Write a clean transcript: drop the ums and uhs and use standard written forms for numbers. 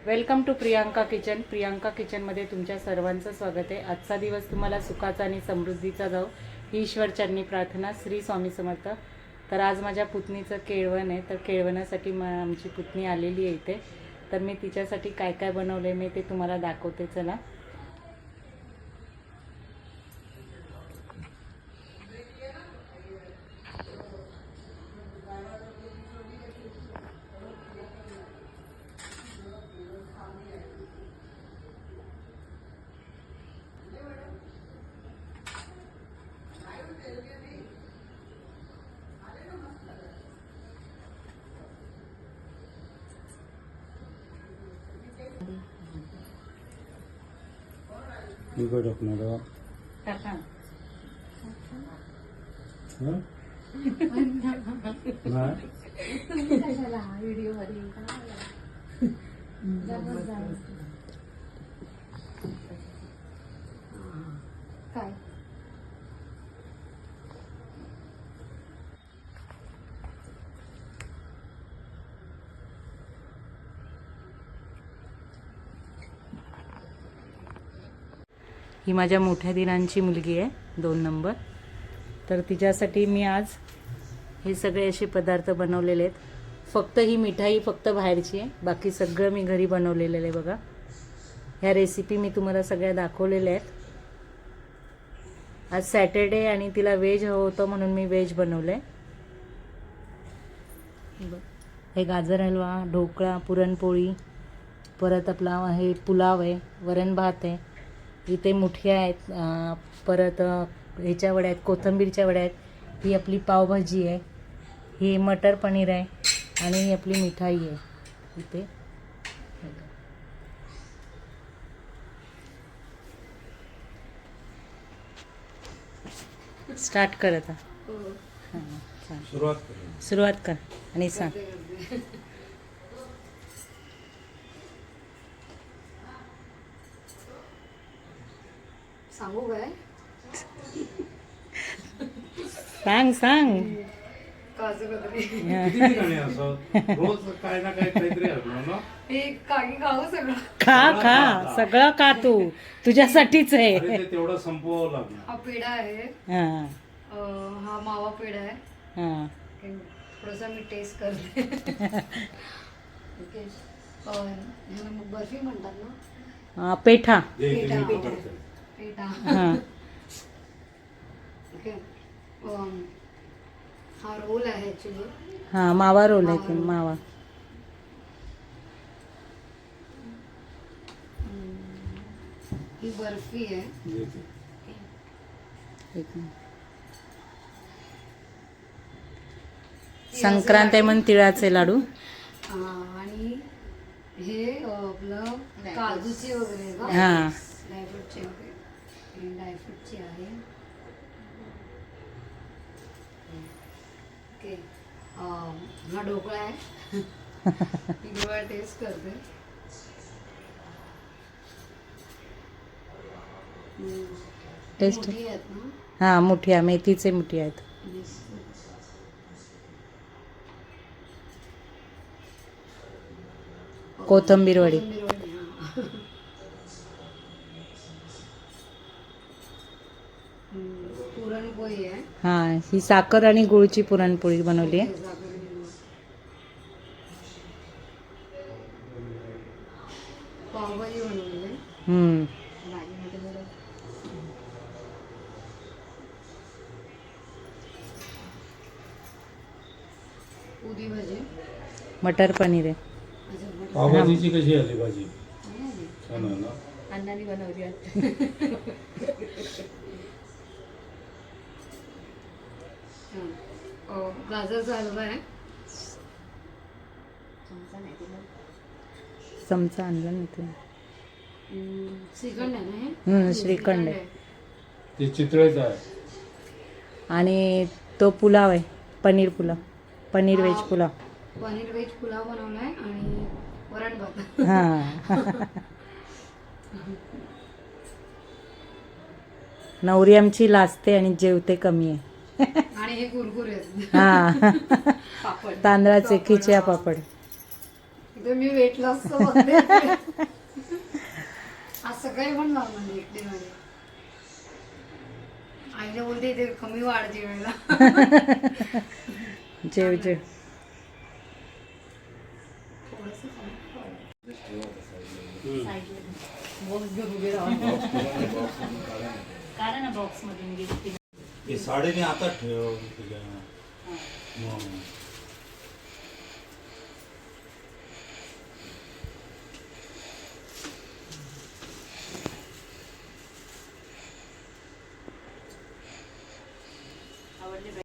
Welcome to Priyanka kitchen. Priyanka किचनमध्ये तुमच्या सर्वांचं स्वागत आहे. आजचा दिवस तुम्हाला सुखाचा आणि समृद्धीचा जाओ ही ईश्वर चरणी प्रार्थना. श्री स्वामी समर्थ. तर आज माझ्या पुतणीचं केळवण आहे, तर केळवणासाठी आमची पुतणी आलेली आहे इथे. तर मी तिच्यासाठी काय काय बनवलं आहे मी ते तुम्हाला दाखवते. चला. इकडे टाकणार टाका. व्हिडिओ मध्ये काय ही माझ्या मोठ्या दिरांची मुलगी आहे, 2 नंबर. तर तिच्यासाठी मी आज हे सगळे असे पदार्थ बनवलेले आहेत. फक्त ही मिठाई फक्त बाहेरची आहे, बाकी सगळं मी घरी बनवलेलं आहे. बघा, ह्या रेसिपी मी तुम्हाला सगळ्या दाखवलेल्या आहेत. आज सॅटर्डे आणि तिला व्हेज हवं होतं म्हणून मी व्हेज बनवलं आहे. हे गाजर हलवा, ढोकळा, पुरणपोळी, परत आपला हे पुलाव आहे, वरण भात आहे, इथे मुठ्या आहेत, परत ह्याच्या वड्या आहेत, कोथिंबीरच्या वड्या आहेत, ही आपली पावभाजी आहे, ही मटर पनीर आहे आणि ही आपली मिठाई आहे इथे. स्टार्ट कर आता. सुरुवात कर आणि सांग. सांगू काय सांग. काजू कतरी रोज काय ना काय काहीतरी ना. हे काकी खाऊ सगळं. खा सगळं खा, तू तुझ्यासाठीच आहे. अरे ते तेवढं संपवावं लागणार. हा पेढा आहे, हां हा मावा पेढा आहे. हां थोडासा मी टेस्ट करते. ओके. ह्याला मग बर्फी म्हणतात ना. पेठा. पेढा. पेढा. पेढा. हां ओके. हा रोल आहे ऍक्च्युली. हां मावा रोल आहे ते, मावा. ही बर्फी आहे. एक मिनिट. संक्रांत आहे म्हणून तिळाचे लाडू. आणि हे आपलं काजूची वगैरे का? हां ड्रायफ्रूटची वगैरे. ड्रायफ्रूटची आहे. ओके. हा ढोकळा आहे. मी ढोकळा टेस्ट करते. टेस्ट. मोठी आहेत ना. हां मुठ्या, मेथीचे मुठी आहेत. कोथिंबीर वडी. कोथिंबीर वडी, हा. पुरणपोळी आहे. हां ही साखर आणि गुळची पुरणपोळी बनवली आहे. पावभाजी बनवली आहे. हम्म. भाजीमध्ये जरा पुरी भाजी. मटर पनीर आहे. पावभाजीची कशी आली भाजी? छान आहे ना. अण्णांनी बनवली आहे. गाजरचा हलवा आहे. चमचा आणला नाही तुम्ही. श्रीखंड आहे ना हे. श्रीखंड आहे. ते चितळेचं आहे. आणि तो पुलाव आहे, पनीर पुलाव, पनीर व्हेज पुलाव. पनीर व्हेज पुलाव बनवलाय आणि वरण भात. हां नवरी आमची लाजते आणि जेवते कमी आहे. आणि हे कुरकुरे आहेत. हा पापड. तांदळाचे खिच्या पापड. ते मी वेट लॉसचं बघते आज सकाळी पण नॉर्मल एकटे मध्ये आईला बोलते ते कमी वाढ जेवायला जेव जेव थोडंसं कमी वाढ. बॉक्स घेऊन उभे राहा. काढा ना बॉक्स मधून गिफ्ट हे साडीने आता ठेव तुझ्या मग